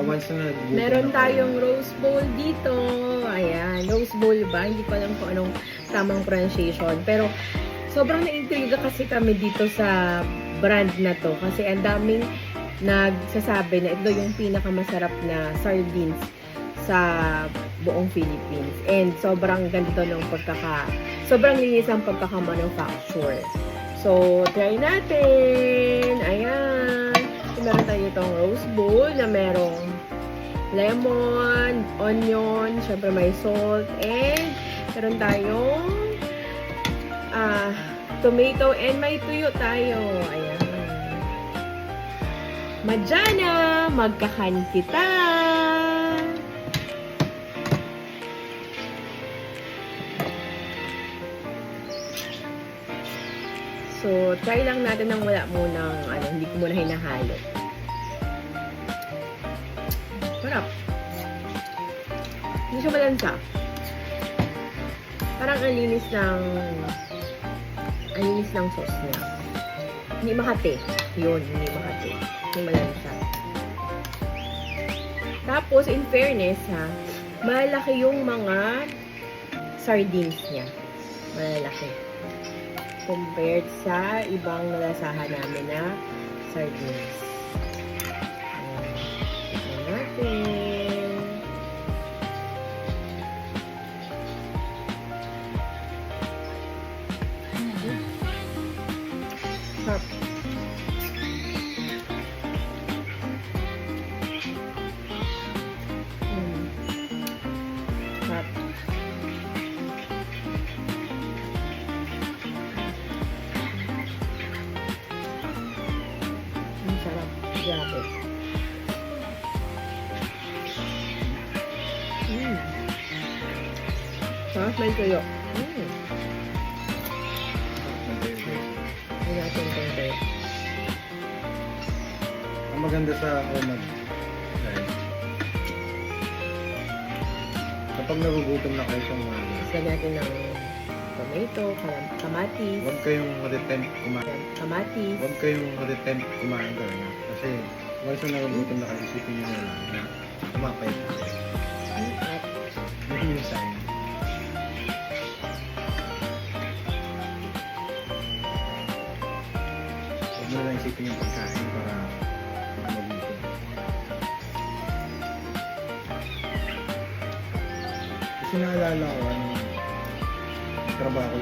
once na nagugutom Meron na kayo. tayong rose bowl dito. Ayan, rose bowl ba? Hindi ko alam kung anong tamang pronunciation. Pero sobrang naintriga kasi kami dito sa brand na to. Kasi ang daming nagsasabi na ito yung pinakamasarap na sardines sa buong Philippines. And sobrang ganda ng sobrang linis ang pagkaka-manufacture. So, try natin. Ayan. Meron tayo itong rose bowl na merong lemon, onion, syempre may salt, and meron tayong tomato, and may tuyo tayo. Ayan. Madjana, magkakan kita! So, try lang natin nang wala munang, hindi ko muna hinahalo. Sarap. Hindi siya malansa. Parang ang linis ng sauce niya. Hindi makati. Yun, hindi makati. Hindi malansa. Tapos, in fairness, malaki yung mga sardines niya. Malaki. Compared sa ibang nalasahan namin na sardines. Tignan natin. Sarap. Sarap. Sarap. Grabe. Sarap may tuyo. Hindi natin tuyo. Ang maganda sa OMAD, kapag nagugutom na kayo sa mga Gusto natin ng tomato, kamatis. huwag kayong mag-attempt kumain. Kamatis. Huwag kayong mag-attempt kumain talaga. Kasi once na nagugutom na kayo, isipin nyo na lang na kumapay pa kayo. At Yun yung sign. Huwag mo na lang isipin yung pagkain para magugutom. Kasi naalala ko, trabaho ko